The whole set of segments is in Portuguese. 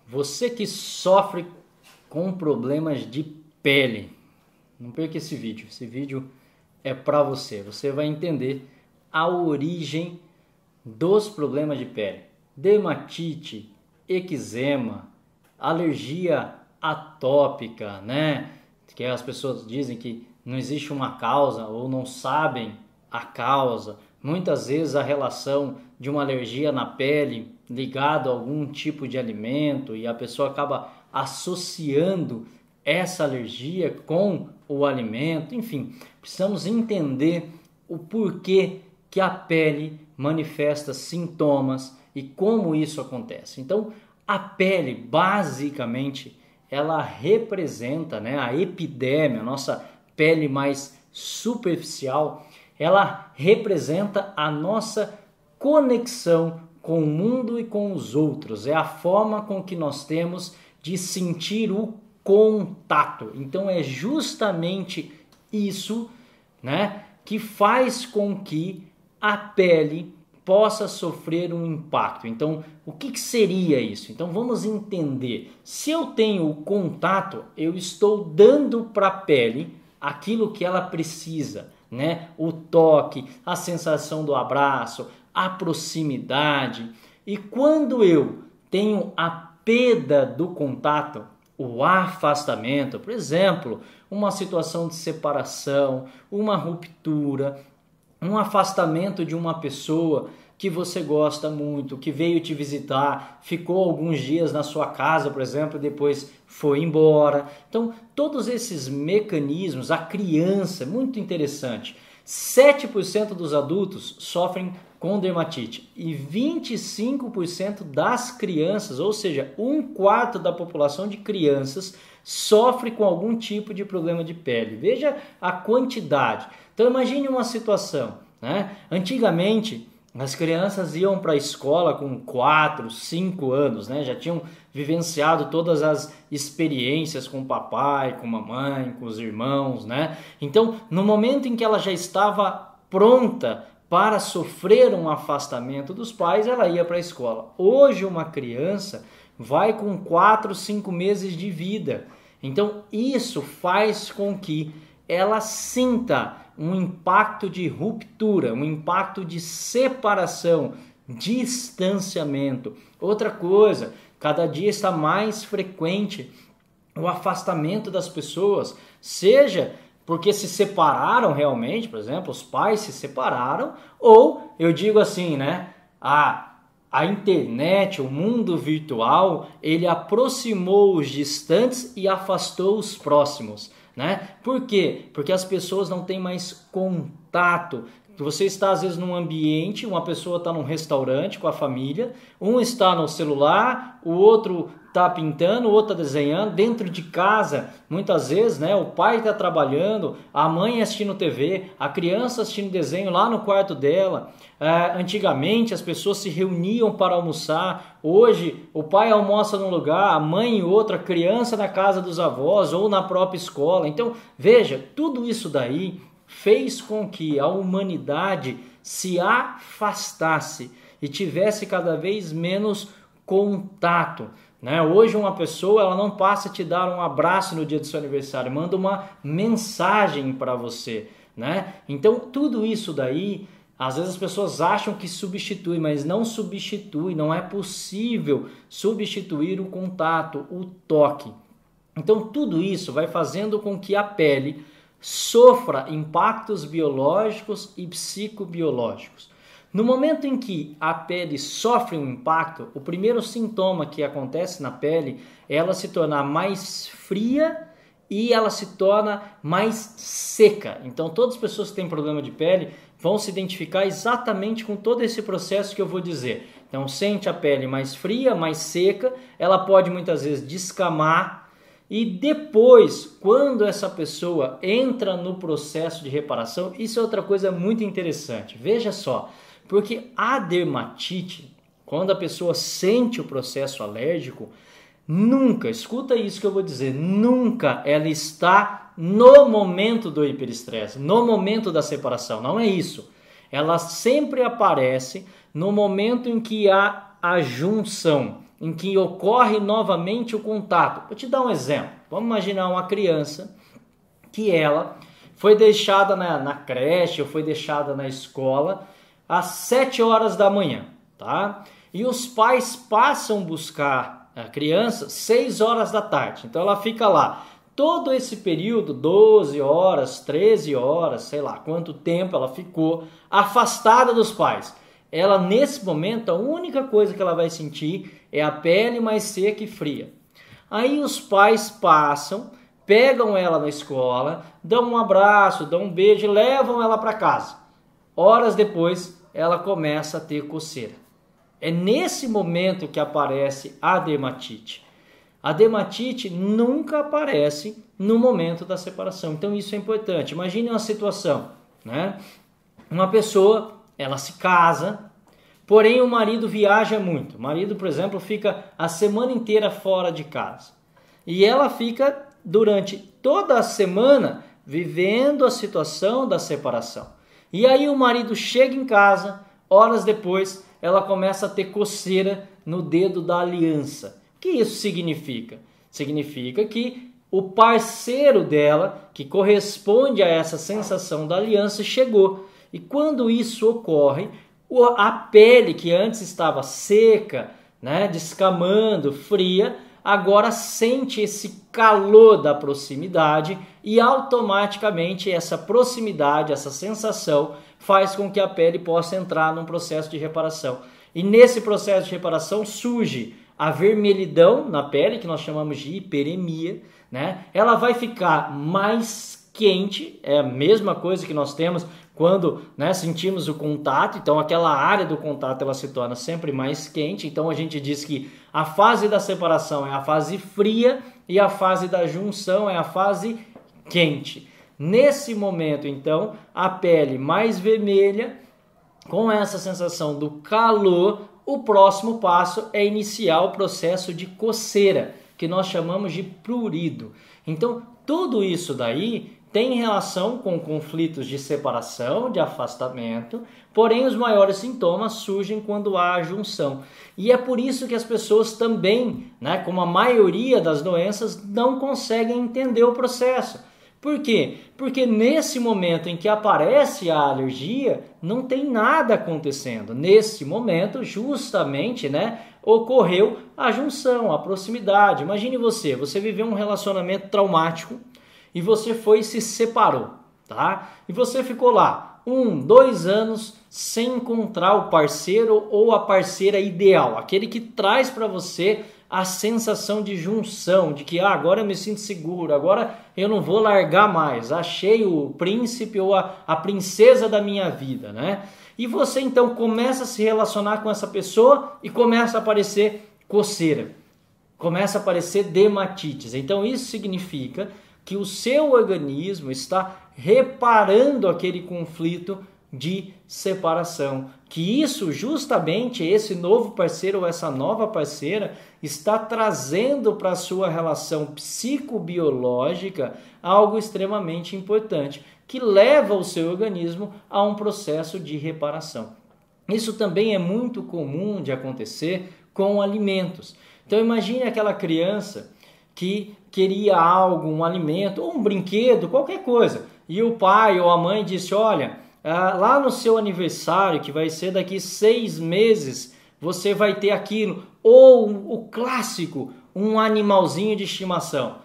Você que sofre com problemas de pele, não perca esse vídeo. Esse vídeo é para você. Você vai entender a origem dos problemas de pele. Dermatite, eczema, alergia atópica, né? Que as pessoas dizem que não existe uma causa ou não sabem a causa. Muitas vezes a relação de uma alergia na pele ligado a algum tipo de alimento e a pessoa acaba associando essa alergia com o alimento. Enfim, precisamos entender o porquê que a pele manifesta sintomas e como isso acontece. Então, a pele, basicamente, ela representa, né, a epiderme, a nossa pele mais superficial, ela representa a nossa conexão com o mundo e com os outros. É a forma com que nós temos de sentir o contato. Então é justamente isso, né, que faz com que a pele possa sofrer um impacto. Então, o que seria isso? Então, vamos entender. Se eu tenho o contato, eu estou dando para a pele aquilo que ela precisa, né? O toque, a sensação do abraço, a proximidade. E quando eu tenho a perda do contato, o afastamento, por exemplo, uma situação de separação, uma ruptura, um afastamento de uma pessoa que você gosta muito, que veio te visitar, ficou alguns dias na sua casa, por exemplo, e depois foi embora. Então, todos esses mecanismos, a criança, muito interessante, 7% dos adultos sofrem com dermatite e 25% das crianças, ou seja, 1/4 da população de crianças sofre com algum tipo de problema de pele. Veja a quantidade. Então imagine uma situação, né? Antigamente as crianças iam para a escola com 4, 5 anos, né? Já tinham vivenciado todas as experiências com o papai, com a mamãe, com os irmãos, né? Então, no momento em que ela já estava pronta para sofrer um afastamento dos pais, ela ia para a escola. Hoje uma criança vai com 4, 5 meses de vida. Então, isso faz com que ela sinta um impacto de ruptura, um impacto de separação, distanciamento. Outra coisa, cada dia está mais frequente o afastamento das pessoas, seja porque se separaram realmente, por exemplo, os pais se separaram, ou eu digo assim, né, a internet, o mundo virtual, ele aproximou os distantes e afastou os próximos, né? Por quê? Porque as pessoas não têm mais contato. Você está às vezes num ambiente, uma pessoa está num restaurante com a família, um está no celular, o outro está pintando, o outro está desenhando. Dentro de casa, muitas vezes, né, o pai está trabalhando, a mãe assistindo TV, a criança assistindo desenho lá no quarto dela. Antigamente as pessoas se reuniam para almoçar. Hoje o pai almoça num lugar, a mãe em outro, a criança na casa dos avós ou na própria escola. Então veja, tudo isso daí fez com que a humanidade se afastasse e tivesse cada vez menos contato, né? Hoje uma pessoa, ela não passa a te dar um abraço no dia do seu aniversário, manda uma mensagem para você, né? Então tudo isso daí, às vezes as pessoas acham que substitui, mas não substitui, não é possível substituir o contato, o toque. Então tudo isso vai fazendo com que a pele sofra impactos biológicos e psicobiológicos. No momento em que a pele sofre um impacto, o primeiro sintoma que acontece na pele é ela se tornar mais fria e ela se torna mais seca. Então todas as pessoas que têm problema de pele vão se identificar exatamente com todo esse processo que eu vou dizer. Então sente a pele mais fria, mais seca, ela pode muitas vezes descamar. E depois, quando essa pessoa entra no processo de reparação, isso é outra coisa muito interessante. Veja só, porque a dermatite, quando a pessoa sente o processo alérgico, nunca, escuta isso que eu vou dizer, nunca ela está no momento do hiperestresse, no momento da separação, não é isso. Ela sempre aparece no momento em que há a junção em que ocorre novamente o contato. Vou te dar um exemplo. Vamos imaginar uma criança que ela foi deixada na creche ou foi deixada na escola às 7 horas da manhã, tá? E os pais passam buscar a criança 6 horas da tarde. Então ela fica lá todo esse período, 12 horas, 13 horas, sei lá quanto tempo ela ficou afastada dos pais. Ela, nesse momento, a única coisa que ela vai sentir é a pele mais seca e fria. Aí os pais passam, pegam ela na escola, dão um abraço, dão um beijo e levam ela para casa. Horas depois, ela começa a ter coceira. É nesse momento que aparece a dermatite. A dermatite nunca aparece no momento da separação. Então isso é importante. Imagine uma situação, né? Uma pessoa, ela se casa, porém o marido viaja muito. O marido, por exemplo, fica a semana inteira fora de casa. E ela fica durante toda a semana vivendo a situação da separação. E aí o marido chega em casa, horas depois, ela começa a ter coceira no dedo da aliança. O que isso significa? Significa que o parceiro dela, que corresponde a essa sensação da aliança, chegou. E quando isso ocorre, a pele que antes estava seca, né, descamando, fria, agora sente esse calor da proximidade e automaticamente essa proximidade, essa sensação faz com que a pele possa entrar num processo de reparação. E nesse processo de reparação surge a vermelhidão na pele, que nós chamamos de hiperemia, né? Ela vai ficar mais quente, é a mesma coisa que nós temos quando, né, sentimos o contato. Então aquela área do contato ela se torna sempre mais quente. Então a gente diz que a fase da separação é a fase fria e a fase da junção é a fase quente. Nesse momento, então, a pele mais vermelha, com essa sensação do calor, o próximo passo é iniciar o processo de coceira, que nós chamamos de prurido. Então, tudo isso daí tem relação com conflitos de separação, de afastamento, porém os maiores sintomas surgem quando há a junção. E é por isso que as pessoas também, né, como a maioria das doenças, não conseguem entender o processo. Por quê? Porque nesse momento em que aparece a alergia, não tem nada acontecendo. Nesse momento, justamente, né, ocorreu a junção, a proximidade. Imagine você viveu um relacionamento traumático e você foi e se separou, tá? E você ficou lá 1, 2 anos sem encontrar o parceiro ou a parceira ideal, aquele que traz para você a sensação de junção, de que agora eu me sinto seguro, agora eu não vou largar mais, achei o príncipe ou a princesa da minha vida, né? E você então começa a se relacionar com essa pessoa e começa a aparecer coceira, começa a aparecer dermatites. Então isso significa que o seu organismo está reparando aquele conflito de separação, que isso justamente esse novo parceiro ou essa nova parceira está trazendo para a sua relação psicobiológica algo extremamente importante, que leva o seu organismo a um processo de reparação. Isso também é muito comum de acontecer com alimentos. Então imagine aquela criança que queria algo, um alimento ou um brinquedo, qualquer coisa, e o pai ou a mãe disse, olha, lá no seu aniversário, que vai ser daqui 6 meses, você vai ter aquilo. Ou o clássico, um animalzinho de estimação.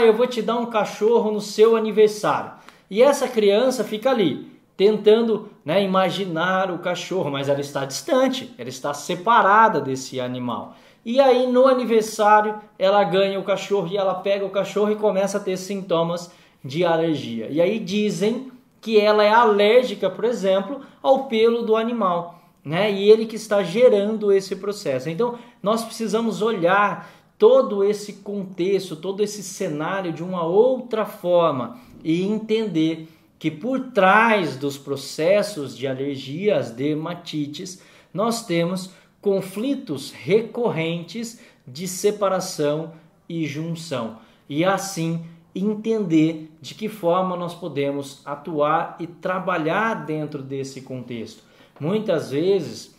Eu vou te dar um cachorro no seu aniversário. E essa criança fica ali, tentando, né, imaginar o cachorro, mas ela está distante, ela está separada desse animal. E aí no aniversário ela ganha o cachorro e ela pega o cachorro e começa a ter sintomas de alergia. E aí dizem que ela é alérgica, por exemplo, ao pelo do animal, né? E ele que está gerando esse processo. Então, nós precisamos olhar todo esse contexto, todo esse cenário de uma outra forma e entender que por trás dos processos de alergia, as dermatites, nós temos conflitos recorrentes de separação e junção. E assim, entender de que forma nós podemos atuar e trabalhar dentro desse contexto. Muitas vezes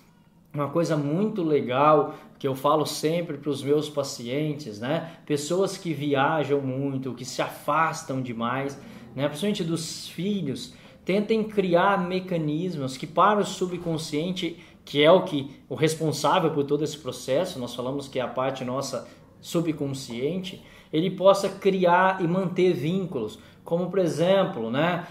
uma coisa muito legal que eu falo sempre para os meus pacientes, né? Pessoas que viajam muito, que se afastam demais, né? Principalmente dos filhos, tentem criar mecanismos que para o subconsciente, que é o responsável por todo esse processo, nós falamos que é a parte nossa subconsciente, ele possa criar e manter vínculos. Como, por exemplo, né,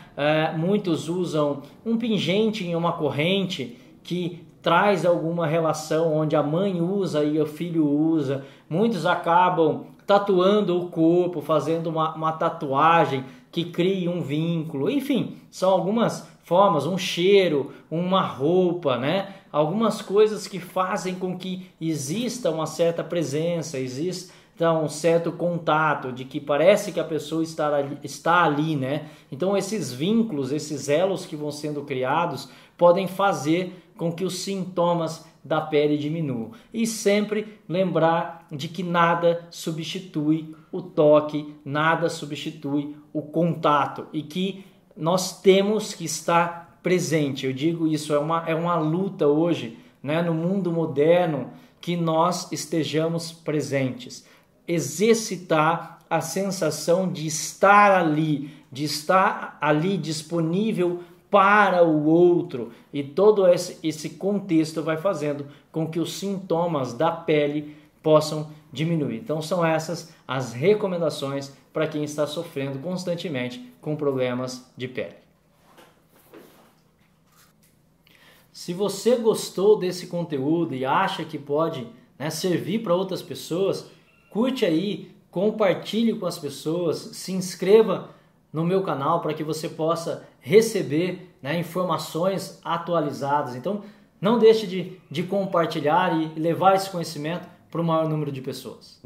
muitos usam um pingente em uma corrente que traz alguma relação onde a mãe usa e o filho usa. Muitos acabam tatuando o corpo, fazendo uma tatuagem que cria um vínculo. Enfim, são algumas formas, um cheiro, uma roupa, né? Algumas coisas que fazem com que exista uma certa presença, exista um certo contato, de que parece que a pessoa está ali, né? Então esses vínculos, esses elos que vão sendo criados podem fazer com que os sintomas da pele diminuam. E sempre lembrar de que nada substitui o toque, nada substitui o contato e que nós temos que estar presente. Eu digo isso, é uma luta hoje, né, no mundo moderno, que nós estejamos presentes. Exercitar a sensação de estar ali disponível para o outro, e todo esse contexto vai fazendo com que os sintomas da pele possam diminuir. Então são essas as recomendações para quem está sofrendo constantemente com problemas de pele. Se você gostou desse conteúdo e acha que pode, né, servir para outras pessoas, curte aí, compartilhe com as pessoas, se inscreva no meu canal para que você possa receber, né, informações atualizadas. Então, não deixe de compartilhar e levar esse conhecimento para o maior número de pessoas.